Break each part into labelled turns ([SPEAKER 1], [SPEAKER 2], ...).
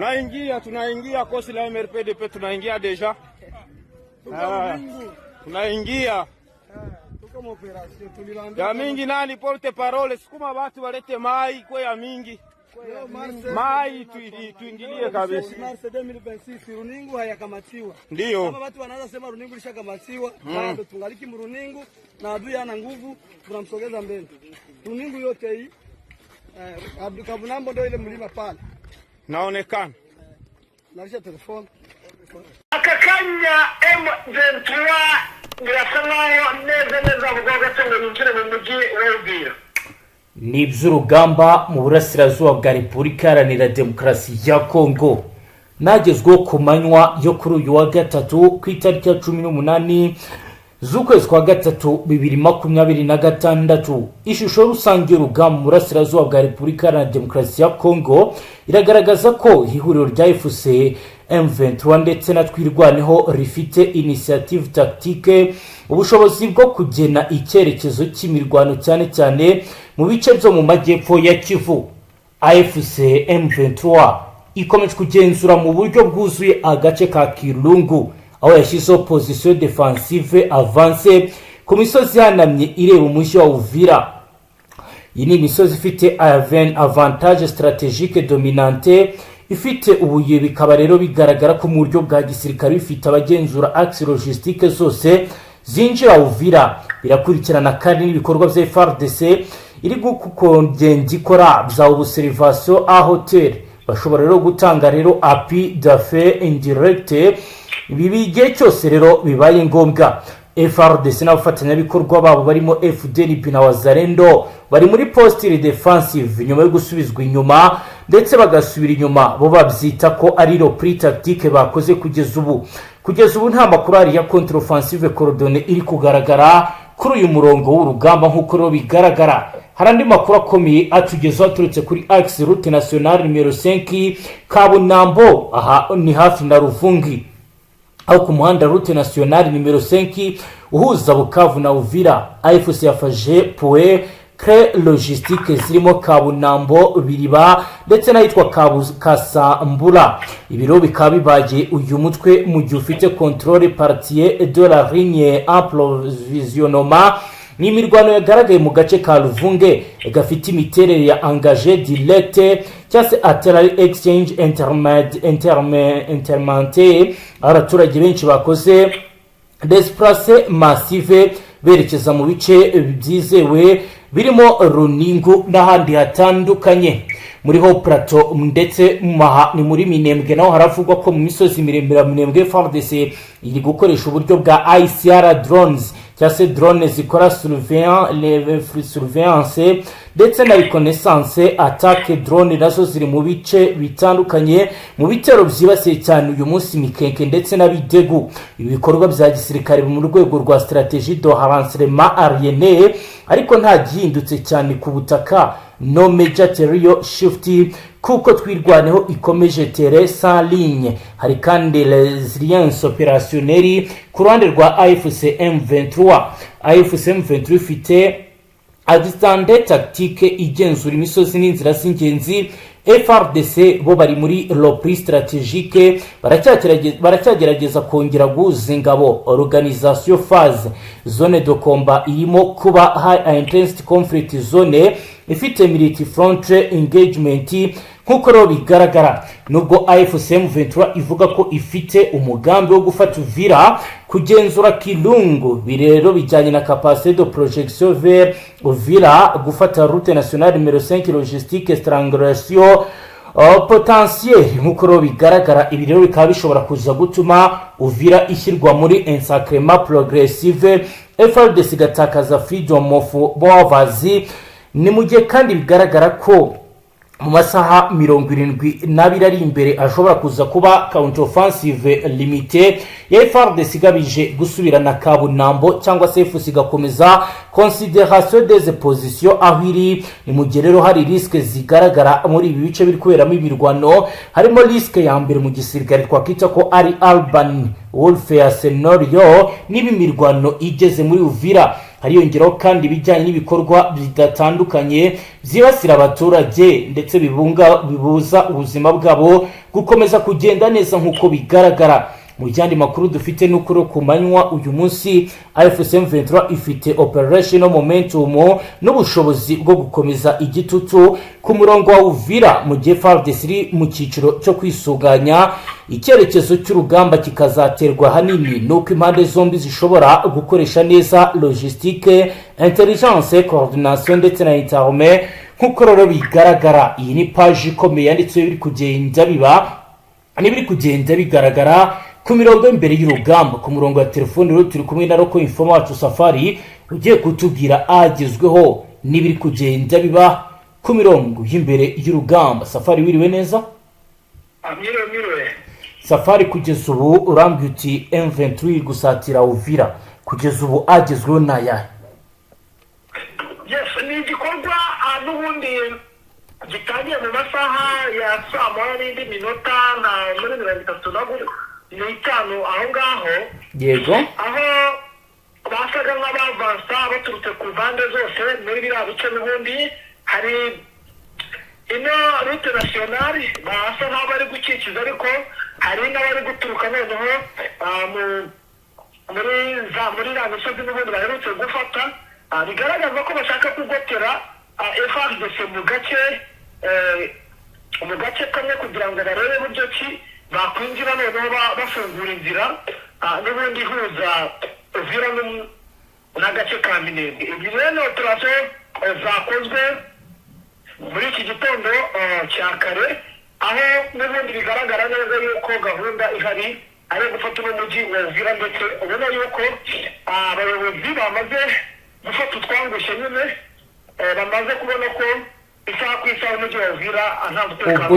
[SPEAKER 1] Tunaingia kosi la MRPDP, tunaingia deja. Tunaingia. Ya mingi nani porte parole, sikuma watu walete mai kwa ya mingi. Mai tuingilie kabisa.
[SPEAKER 2] Mars 2026 runingu hayakamatiwa.
[SPEAKER 1] Ndio.
[SPEAKER 2] Kama watu wanaanza sema runingu lishakamatiwa, bado tungaliki runingu na adui ana nguvu, tunamsogeza mbele. Runingu yote hii Abdul Kabunambo ndio ile mlima pale.
[SPEAKER 1] Naonekana.
[SPEAKER 2] Naisha telefoni.
[SPEAKER 3] Akakanya M23 birasanayo neza vuga tungo ninjire mu mujyi w'Ubwira.
[SPEAKER 4] Ni iby'urugamba mu burasirazuba bwa Repubulika Iharanira Demokarasi ya Kongo. Nagezweho ku manywa yo kuri uyu wa gatatu ku itariki ya 18 z'ukwezi kwa gatatu 2026. Ishusho rusange y'urugamba mu burasirazuba bwa Repubulika Iharanira Demokarasi ya Kongo iragaragaza ko ihuriro rya FC M23 ndetse na twirwaneho rifite initiative tactique, ubushobozi bwo kugena icyerekezo cy'imirwano cyane cyane mu bice byo mu majyepfo ya Kivu. AFC M23 ikomeje kugenzura mu buryo bwuzuye agace ka Kirungu, aho yashyizeho position defensive avance ku misozi yanamye ireba umujyi wa Uvira. Iyi ni imisozi ifite avantage stratégique dominante, ifite ubuye, bikaba rero bigaragara ko mu buryo bwa gisirikare bifite abagenzura axe logistique zose zinjira Uvira. Birakurikirana kandi n'ibikorwa bya FARDC iri gukongenda ikora bya observation a hotel. Bashobora rero gutanga rero appui d'affaires indirect ibi bigiye cyose rero bibaye ngombwa. FARDC n'abafatanyabikorwa babo barimo FDLP na Wazalendo bari muri posture defensive nyuma yo gusubizwa inyuma ndetse bagasubira inyuma, bo babyita ko ari repli tactique bakoze kugeza ubu nta makuru ari ya contre offensive coordonnée iri kugaragara kuri uyu murongo w'urugamba nk'uko rero bigaragara. Harandi makuru akomeye atugezaho aturutse kuri axe route nationale numero 5 Kabunambo, aha ni hafi na Ruvungi, aho ku muhanda route nationale numero 5 uhuza Bukavu na Uvira. AFC yafaje poe cre logistique zirimo Kabunambo, Biriba ndetse n'ahitwa Kasambura. Ibiro bikaba bibaje uyu mutwe mu gihe ufite contrôle partiel de la ligne approvisionnement. Ni imirwano yagaragaye mu gace ka Ruvunge gafite imiterere ya engagé direct cyase artillery exchange intermente. Abaturage benshi bakoze desplace massive berekeza mu bice byizewe birimo Runingu n'ahandi hatandukanye muri ho plateau ndetse ni muri Minembwe, naho haravugwa ko mu misozi miremire Minembwe FARDC iri gukoresha uburyo bwa ICR drones cyase drone zikora surveillance ndetse na reconnaissance attaque drone, nazo ziri mu bice bitandukanye mu bitero byibasiye cyane uyu munsi Mikeke ndetse na Bidegu. Ibikorwa bya gisirikare mu rwego rwa stratégie de renseignement aérien, ariko nta gihindutse cyane ku butaka, no major territorial shift kuko twirwaneho ikomeje terrain sans ligne. Hari kandi resilience opérationnelle ku ruhande rwa AFC M23. AFC M23 ifite adistande tactique igenzura imisozi n'inzira z'ingenzi. FARDC bo bari muri repli stratégique, baracyagerageza kongera guhuza ingabo. Organisation phase zone de combat irimo kuba high intensity conflict zone ifite military front engagement nk'uko rero bigaragara. Nubwo AFC M23 ivuga ko ifite umugambi wo gufata Uvira, kugenzura Kirungu, birero bijyanye na capacité de projection vers Uvira, gufata route nationale numero 5 logistique strangulation potentiel nk'uko rero bigaragara. Ibi rero bikaba bishobora kuza gutuma Uvira ishyirwa in encirclement progressive, FARDC gatakaza freedom of movement. Ni mu gihe kandi bigaragara ko mu masaha 72 ari imbere ashobora kuza kuba counter offensive limité ya FARDC igabije gusubirana Kabunambo cyangwa se FARDC gakomeza considération des positions aho iri. Ni mu gihe rero hari risque zigaragara muri ibi bice biri kuberamo ibirwano. Harimo risque ya mbere mu gisirikare twakita ko ari urban warfare scenario, niba imirwano igeze muri Uvira hariyongeraho kandi ibijyanye n'ibikorwa bidatandukanye byibasira abaturage ndetse bibuza ubuzima bwabo gukomeza kugenda neza nk'uko bigaragara. Mu yandi makuru dufite n'ukuri ku manywa uyu munsi AFC M23 ifite operational momentum n'ubushobozi bwo gukomeza igitutu ku murongo wa Uvira mu gihe FARDC iri mu cyiciro cyo kwisuganya. Icyerekezo cy'urugamba kikazaterwa hanini nuko impande zombi zishobora gukoresha neza logistique, intelligence, coordination ndetse na interarmée nk'uko rero bigaragara. Iyi ni page ikomeye yanditseho biri kugenda biba n'ibiri kugenda bigaragara ku mirongo imbere y'urugamba. Ku murongo wa telefone rero turi kumwe na Roko Informa wacu Safari ugiye kutubwira agezweho n'ibiri kugenda biba ku mirongo y'imbere y'urugamba. Safari, wiriwe neza?
[SPEAKER 3] Amire.
[SPEAKER 4] Safari, kugeza ubu urambye uti M23 gusatira Uvira, kugeza ubu agezweho n'aya?
[SPEAKER 3] Yes, ni igikorwa n'ubundi gitangiye mu masaha ya saa moya n'indi minota na muri 35 n'itanu aho ngaho.
[SPEAKER 4] Yego,
[SPEAKER 3] aho basaga nk'abavansa baturutse ku mpande zose muri biriya bice. N'ubundi hari ino route nationale basa nk'aho bari gukikiza, ariko hari n'abari guturuka noneho muri za misozi n'ubundi baherutse gufata. Bigaragaza ko bashaka kugotera FARDC mu gace kamwe kugira ngo barebe uburyo ki bakwinjira noneho bafungura inzira n'ubundi ihuza Uvira n'agace ka Minembwe. Ibi rero operasiyo zakozwe muri iki gitondo cya kare, aho n'ubundi bigaragara neza yuko gahunda ihari ari gufata umujyi wa Uvira, ndetse ubona yuko abayobozi bamaze gufata utwangushye nyine, bamaze kubona ko isaha ku isaha umujyi wa Uvira nta mutekano.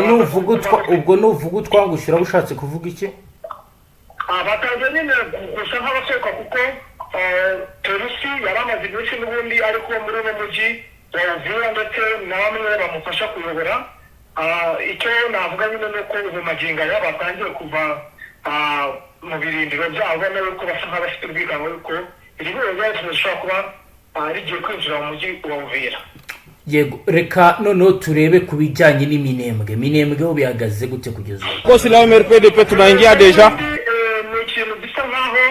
[SPEAKER 4] ubwo nuvuga utwangushye ushatse kuvuga iki?
[SPEAKER 3] Batangiye nyine gusa nk'abasohoka, kuko polisi yari amaze iminsi n'ubundi ariko muri uno mujyi wa Uvira, ndetse na bamwe bamufasha kuyobora. Icyo navuga nyine ni uko ubu magingo aya batangiye kuva mu birindiro byabo, n'uko basa nk'abafite ubwigango yuko iri huriro ryose rishobora kuba rigiye kwinjira mu mujyi wa Uvira.
[SPEAKER 4] Yego, reka noneho turebe ku bijyanye n'Minembwe. Minembwe ho bihagaze gute kugeza ubu?
[SPEAKER 1] Kosi la MRPDP tunaingia deja.
[SPEAKER 3] Ni ikintu bisa nkaho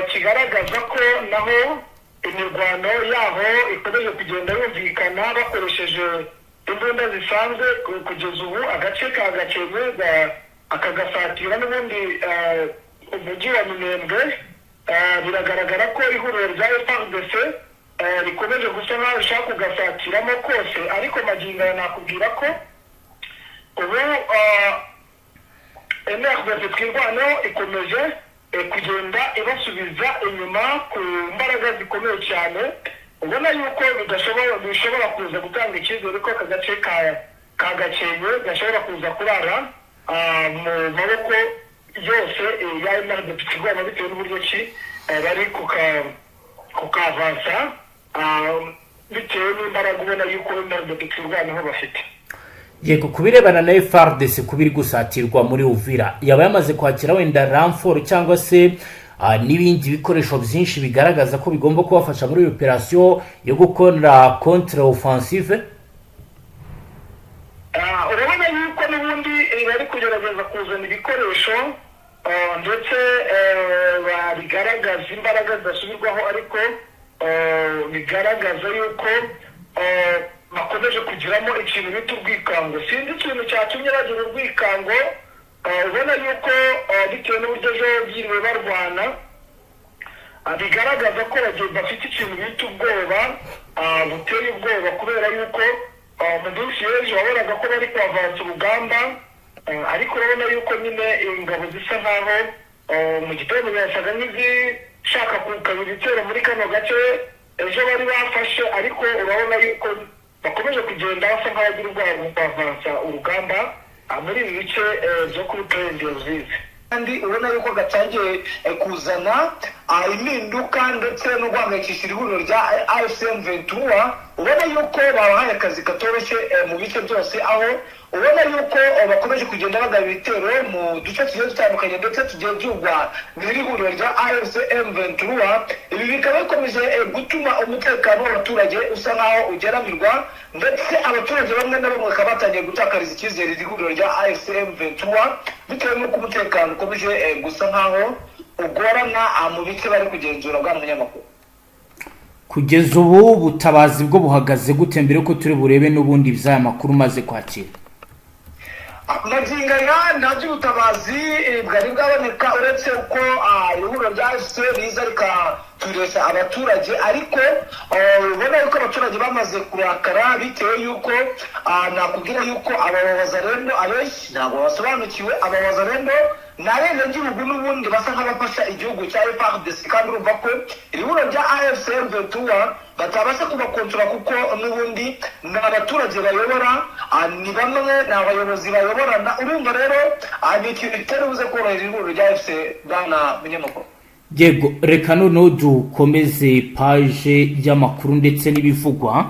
[SPEAKER 3] kigaragaza ko naho imirwano yaho ikomeje kugenda yumvikana bakoresheje imbunda zisanzwe. Kugeza ubu agace ka Gakenke akagasatira n'ubundi umujyi wa Minembwe. Biragaragara ko ihuriro rya FARDC rikomeje gusa nkaho rishaka kugasatiramo kose, ariko magingo aya nakubwira ko ubu MRDC twirwanaho ikomeje kugenda ibasubiza inyuma ku mbaraga zikomeye cyane. Ubona yuko bishobora kuza gutanga icyizere ko aka gace ka Gakenke gashobora kuza kurara mu maboko yose ya MRDC twirwanaho, bitewe n'uburyo ki bari kukavansa, bitewe n'imbaraga ubona yuko MRDC twirwanaho bafite.
[SPEAKER 4] Yego, kubirebana na FARDC kubiri gusatirwa muri Uvira, yaba yamaze kwakira wenda ramfort cyangwa se n'ibindi bikoresho byinshi bigaragaza ko bigomba kubafasha muri operation yo gukora contre offensive?
[SPEAKER 3] Urabona yuko n'ubundi bari kugerageza kuzana ibikoresho ndetse bigaragaza imbaraga zidasubirwaho, ariko bigaragaza yuko bakomeje kugiramo ikintu bita urwikango. Sinzi ikintu cyatumye bagira urwikango. Ubona yuko bitewe n'uburyo ejo byiriwe barwana, bigaragaza ko bafite ikintu bita ubwoba, buteye ubwoba, kubera yuko mu minsi y'ejo wabonaga ko bari kuhavansa urugamba, ariko urabona yuko nyine ingabo zisa nkaho mu gitondo zasaga nk'izishaka kugaba ibitero muri kano gace ejo bari bafashe, ariko urabona yuko bakomeje kugenda basa nk'abagira ubwoba mu kuhavansa urugamba muri ibi bice byo kuri Ruzizi. Kandi urabona yuko gatangiye kuzana impinduka ndetse no guhangayikisha ihuriro rya AFC M23 ubona yuko babahaye akazi katoroshye mu bice byose aho ubona yuko bakomeje kugenda bagaba ibitero mu duce tugiye dutandukanye ndetse tugiye byugwa n'iri huriro rya AFC M23 ibi bikaba bikomeje gutuma umutekano w'abaturage usa nkaho ugeramirwa ndetse abaturage bamwe na bamwe bakaba batangiye gutakariza icyizere iri huriro rya AFC M23 bitewe n'uko umutekano ukomeje gusa nkaho ugorana mu bice bari kugenzura bwa munyamakuru.
[SPEAKER 4] Kugeza ubu butabazi bwo buhagaze gute mbere ko turi burebe n'ubundi by'aya makuru maze kwakira?
[SPEAKER 3] Magingaya nabyo ubutabazi bwari bwaboneka uretse uko ihuriro rya AFC riza rikaturesha abaturage ariko ubona yuko abaturage bamaze kurakara bitewe yuko nakubwira yuko ababazarendo abenshi ntabwo basobanukiwe ababazarendo n'abenegihugu n'ubundi basa nk'abafasha igihugu cya FARDC kandi urumva ko ihuriro rya AFC M23 batabasha kubakontora kuko n'ubundi ni abaturage bayobora ni bamwe n'abayobozi bayoborana urumva rero ni ikintu kitari buze korohera ihuriro rya AFC bwana munyamakuru.
[SPEAKER 4] Yego reka noneho dukomeze page y'amakuru ndetse n'ibivugwa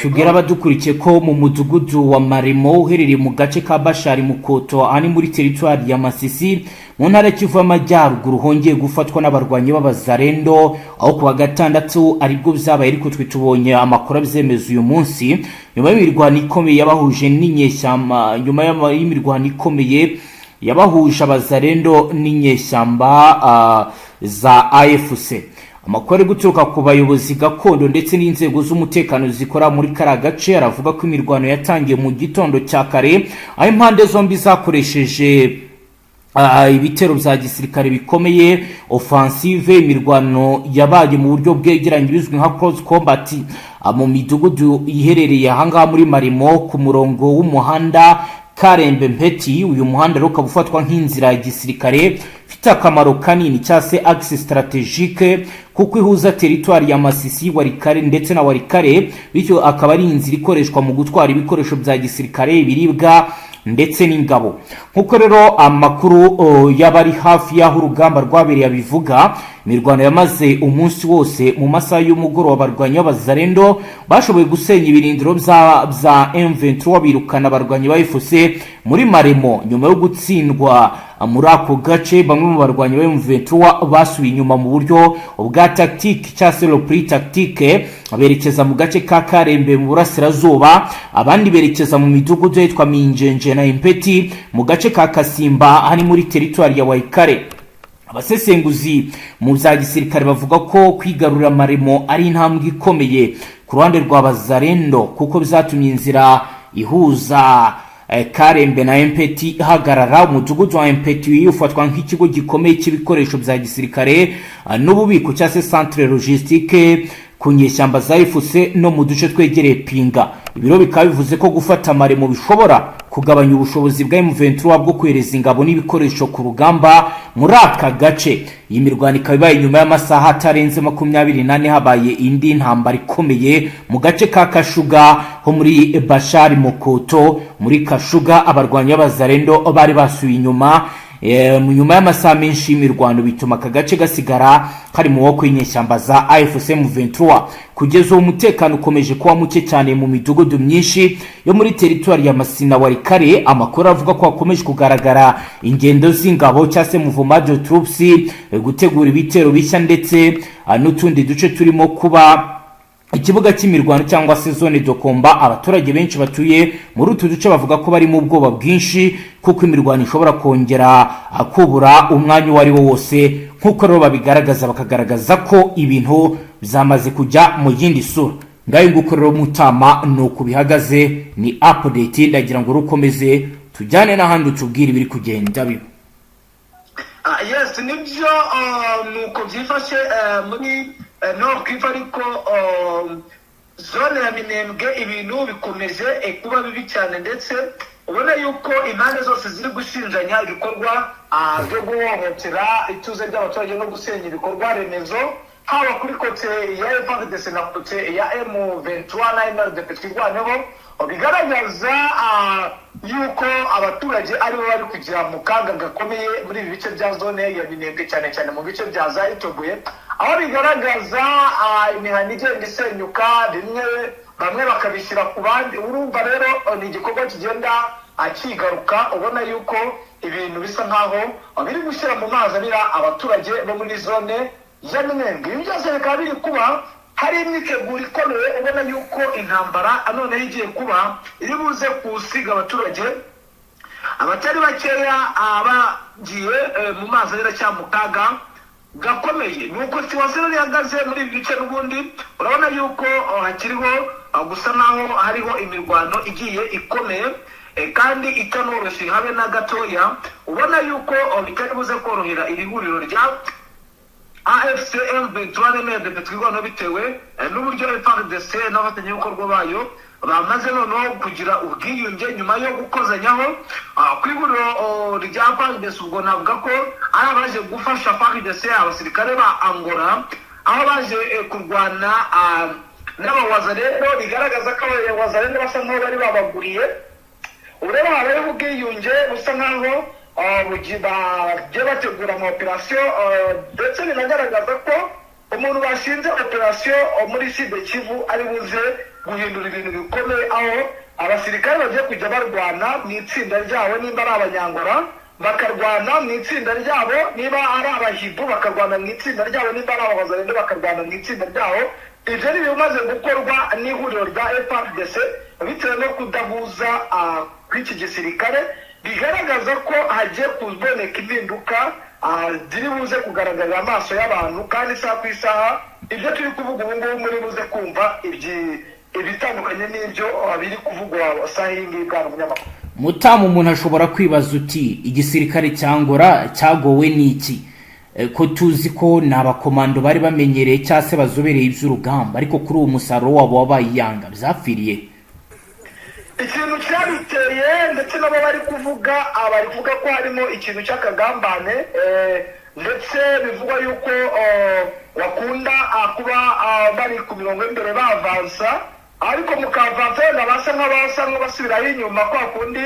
[SPEAKER 4] tubwira abadukurikiye ko mu mudugudu wa Marimo uherereye mu gace ka Bashari Mukoto ani muri territoire ya Masisi mu ntara Kivu y'Amajyaruguru hongeye gufatwa n'abarwanyi b'abazarendo aho kuwa gatandatu aribwo byabaye ariko twe tubonye amakuru abyemeza uyu munsi nyuma y'imirwano ikomeye yabahuje n'inyeshyamba nyuma y'imirwano ikomeye yabahuje abazarendo n'inyeshyamba za AFC. Amakuru guturuka ku bayobozi gakondo ndetse n'inzego z'umutekano zikora muri karagace aravuga ko imirwano yatangiye mu gitondo cya kare aho impande zombi zakoresheje ibitero bya gisirikare bikomeye offensive. Imirwano yabaye mu buryo bwegeranye bizwi nka close combat mu midugudu iherereye ahangaha muri Marimo ku murongo w'umuhanda Karembe Mpeti. Uyu muhanda rero ukabufatwa nk'inzira ya gisirikare ifite akamaro kanini cyase axe strategique kuko ihuza territoire ya Masisi Warikare ndetse na Warikare bityo akaba ari inzira ikoreshwa mu gutwara ibikoresho bya gisirikare ibiribwa ndetse n'ingabo. Nkuko rero amakuru yabari hafi y'aho urugamba rwabereye abivuga imirwano yamaze umunsi wose mu masaha y'umugoroba abarwanyi b'abazarendo bashoboye gusenya ibirindiro bya M23 birukana abarwanyi ba FARDC muri Maremo nyuma yo gutsindwa muri ako gace. Bamwe mu barwanyi ba M23 basubiye inyuma mu buryo bwa tactique cyase repli tactique berekeza mu gace ka Karembe mu burasirazuba abandi berekeza mu midugudu yitwa Minjenje na Impeti mu gace ka Kasimba hani muri territoire ya Waikare. Abasesenguzi mu bya gisirikare bavuga ko kwigarurira Maremo ari intambwe ikomeye ku ruhande rw'abazarendo kuko bizatumye inzira ihuza Karembe na Impeti hagarara. Umudugudu wa Impeti ufatwa nk'ikigo gikomeye cy'ibikoresho bya gisirikare n'ububiko cyase centre logistique ku nyeshyamba za FARDC no mu duce twegereye Pinga. Ibiro bikaba bivuze ko gufata Maremo bishobora kugabanya ubushobozi bwa M23 bwo kwereza ingabo n'ibikoresho ku rugamba muri aka gace. Iyi mirwano ikaba ibaye nyuma y'amasaha atarenze 28 habaye indi ntambara ikomeye mu gace ka Kashuga ho muri Bashari Mukoto. Muri Kashuga abarwanyi b'abazarendo bari basuye inyuma nyuma y'amasaha menshi y'imirwano bituma aka gace gasigara kari mu woko y'inyeshyamba za AFC M23. Kugeza umutekano ukomeje kuba muke cyane mu midugudu myinshi yo muri territoire ya Masina Warikare. Amakuru avuga ko hakomeje kugaragara ingendo z'ingabo cyase mouvement de troops gutegura ibitero bishya ndetse n'utundi duce turimo kuba ikibuga cy'imirwano cyangwa se zone de combat. Abaturage benshi batuye muri utu duce bavuga ko bari mu bwoba bwinshi kuko imirwano ishobora kongera kubura umwanya wari wo wose nkuko rero babigaragaza bakagaragaza ko ibintu byamaze kujya mu yindi sura. Ngayo nguko rero Mutama no kubihagaze ni update ndagira ngo rukomeze tujyane n'ahandi tubwira ibiri kugenda biba.
[SPEAKER 3] Yes, nibyo nuko byifashe muri no kwiva ariko zone ya Minembwe ibintu bikomeje kuba bibi cyane ndetse ubona yuko impande zose ziri gushinjanya ibikorwa byo guhohotera ituze ry'abaturage no gusenya ibikorwa remezo haba kuri kote ya FARDC na kote ya M23 na MRDP twirwaneho bigaragaza yuko abaturage aribo bari kugira mu kaga gakomeye muri ibi bice bya zone ya Minembwe, cyane cyane mu bice bya za Itogoye, aho bigaragaza imihanda igenda isenyuka, bamwe bakabishyira ku bandi. Urumva rero ni igikorwa kigenda akigaruka, ubona yuko ibintu bisa nkaho biri gushyira mu mazi abira abaturage bo muri zone ya Minembwe. Ibi byose bikaba biri kuba hari imyiteguro ikomeye, ubona yuko intambara noneho igiye kuba iri buze kusiga abaturage abatari bakeya bagiye mu mazi abira cyangwa mu kaga gakomeye. Nuko situwasiyo ihagaze muri ibi bice n'ubundi urabona yuko hakiriho gusa naho hariho imirwano igiye ikomeye kandi itanoroshye habe na gatoya, ubona yuko bitari buze korohera iri huriro rya AFC M23 twigwana bitewe n'uburyo FARDC n'abafatanyabikorwa bayo bamaze noneho kugira ubwiyunge nyuma yo gukozanyaho kw'ihuriro rya FARDC. Ubwo navuga ko ari abaje gufasha FARDC, abasirikare ba Angola, aho baje kurwana n'abawazarendo. Bigaragaza ko abawazarendo basa nkaho bari babaguriye. Ureba habayeho ubwiyunge busa nkaho bagiye bategura ama operasiyo, ndetse binagaragaza ko umuntu bashinze operasiyo muri Sud Kivu ari buze guhindura ibintu bikomeye, aho abasirikare bagiye kujya barwana mu itsinda ryabo, nimba ari abanyangora bakarwana mu itsinda ryabo, niba ari abahibu bakarwana mu itsinda ryabo, nimba ari abazarendo bakarwana mu itsinda ryabo. Ibyo ni bimaze gukorwa n'ihuriro rya FARDC bitewe no kudahuza kw'iki gisirikare. Bigaragaza ko hagiye kuboneka impinduka ziri buze kugaragarira amaso y'abantu, kandi isaha ku isaha ibyo turi kuvuga ubu ngubu muri buze kumva ibitandukanye n'ibyo biri kuvugwa saha iyi ngiyi. Bwana munyamakuru
[SPEAKER 4] Mutamu, umuntu ashobora kwibaza uti igisirikare cyangora cyagowe n'iki? Ko tuzi ko ni abakomando bari bamenyereye cyangwa se bazobereye iby'urugamba, ariko kuri uwo musaruro wabo wabaye iyanga, byapfiriye.
[SPEAKER 3] Ikintu cyabiteye ndetse nabo bari kuvuga ko harimo ikintu cy'akagambane, ndetse bivugwa yuko bakunda kuba bari ku mirongo imbere bavansa, ariko mukavansa wenda basa nk'abasubiraho inyuma kwa kundi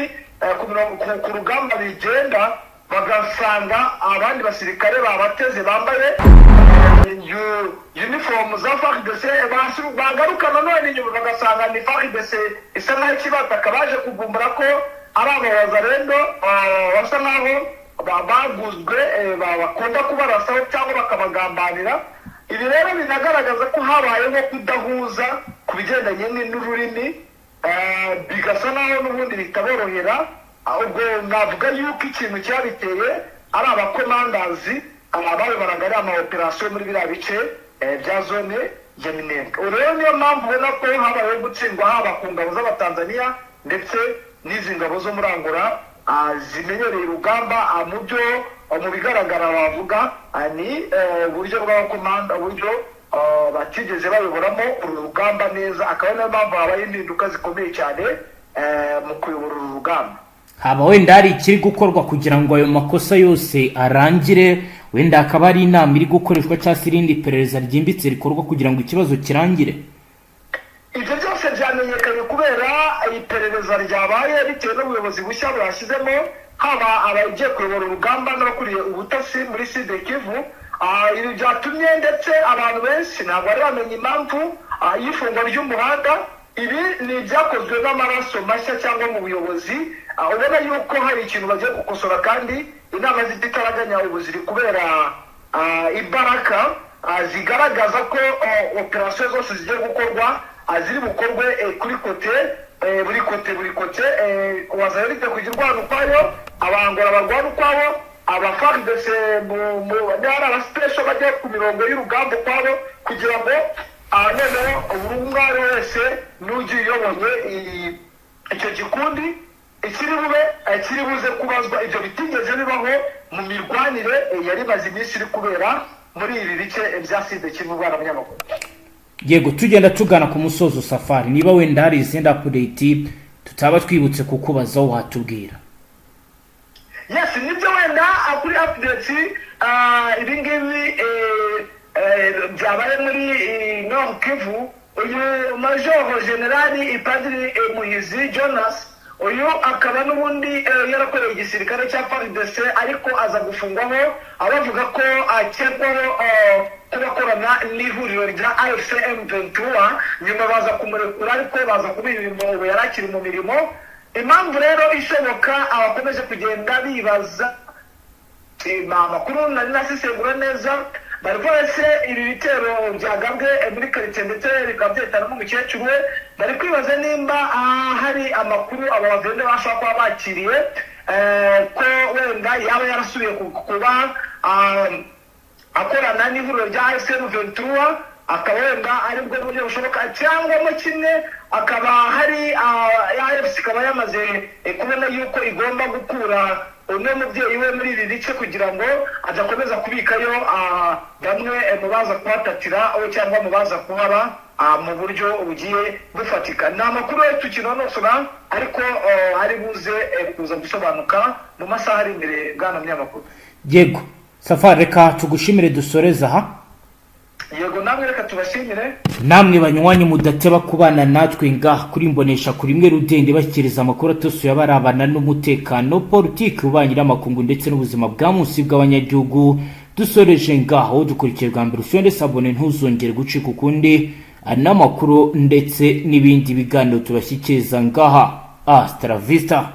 [SPEAKER 3] ku rugamba bigenda, bagasanga abandi basirikare babateze bambaye uniform za FARDC, bagaruka none inyuma bagasanga ni FARDC isa nkaho ikibataka, baje kugumbura ko ari abawazarendo basa nkaho baguzwe, bakunda kubarasaho cyangwa bakabagambanira. Ibi rero binagaragaza ko habayeho kudahuza ku bigendanye n'ururimi, bigasa naho n'ubundi bitaborohera. Ubwo navuga yuko ikintu cyabiteye ari abakomandazi abayobora ama operasiyo muri biriya bice bya zone ya Minembwe. Rero niyo mpamvu ubona ko habayeho gutsindwa haba ku ngabo z'Abatanzania ndetse n'izi ngabo zo muri Angola zimenyereye urugamba. Mu bigaragara bavuga ni uburyo bw'abakomanda, uburyo batigeze bayoboramo uru rugamba neza, akaba niyo mpamvu habaye impinduka zikomeye cyane mu kuyobora uru rugamba.
[SPEAKER 4] Haba wenda hari ikiri gukorwa kugira ngo ayo makosa yose arangire, wenda akaba ari inama iri gukoreshwa cyangwa se irindi perereza ryimbitse rikorwa kugira ngo ikibazo kirangire?
[SPEAKER 3] Ibyo byose byamenyekanye kubera iperereza ryabaye bitewe n'ubuyobozi bushya bwashyizemo, haba abagiye kuyobora urugamba n'abakuriye ubutasi muri Sud Kivu. Ibi byatumye ndetse abantu benshi ntabwo bari bamenye impamvu y'ifungwa ry'umuhanda. Ibi ni ibyakozwe n'amaraso mashya cyangwa mu buyobozi, ubona yuko hari ikintu bagiye gukosora, kandi inama z'igitaraganya ubu ziri kubera imbaraga zigaragaza ko operasiyo zose zigiye gukorwa ziri bukorwe kuri kote, buri kote wazarite kugira urwana ukwayo, Abangora barwana ukwabo, AFARDC n'ari abasipesho bajya ku mirongo y'urugamba ukwabo, kugira ngo noneho buri umwe ari wese n'ugiye uyoboye icyo gikundi kiri buze kubazwa. Ibyo bitigeze bibaho mu mirwanire yari imaze iminsi iri kubera muri ibi bice bya Sud Kivu. Bwana munyamakuru,
[SPEAKER 4] yego tugenda tugana ku musozo Safari, niba wenda hari izindi update tutaba twibutse kukubazaho watubwira.
[SPEAKER 3] Yes, nibyo wenda kuri update ibi ngibi byabaye muri Nord Kivu. uyu majoro generali ipadiri Muhizi Jonas, uyu akaba n'ubundi yarakoreye igisirikare cya FARDC ariko aza gufungwaho abavuga ko akekwaho kuba akorana n'ihuriro rya AFC M23, nyuma baza kumurekura ariko baza kubirinda ubu yarakiri mu mirimo. Impamvu rero ishoboka abakomeje kugenda bibaza amakuru nari nasesengura neza, bari bose ibi bitero byagabwe muri karitsiye ndetse bikaba byahitana n'umukecuru we, bari kwibaza nimba hari amakuru aba bavende bashobora kuba bakiriye ko wenda yaba yarasubiye kuba akorana n'ihuriro rya AFC M23, akaba wenda aribwo buryo bushoboka, cyangwa mo kimwe akaba hari AFC ikaba yamaze kubona yuko igomba gukura umwe mubyeyi we muri iri rice kugira ngo adakomeza kubikayo bamwe mu baza kuhatatira cyangwa mu baza kuhaba mu buryo bugiye bufatika. Ni amakuru tukinonosora ariko ari buze kuza gusobanuka mu masaha ari imbere bwana munyamakuru.
[SPEAKER 4] Yego Safari, reka tugushimire dusoreza aha.
[SPEAKER 3] Yego namwe reka tubashimire.
[SPEAKER 4] Namwe banywanyi mudateba kubana natwe ngaha kuri Mbonesha kuri imwe Rudende bashyikiriza amakuru atosuye abarabana n'umutekano, politiki, ububanyi n'amakungu ndetse n'ubuzima bwa munsi bw'abanyagihugu. Dusoreje ngaho dukurikiye bwa mbere usonde sabone ntuzongere gucika ukundi n'amakuru ndetse n'ibindi biganiro tubashyikiriza ngaha. Hasta la vista.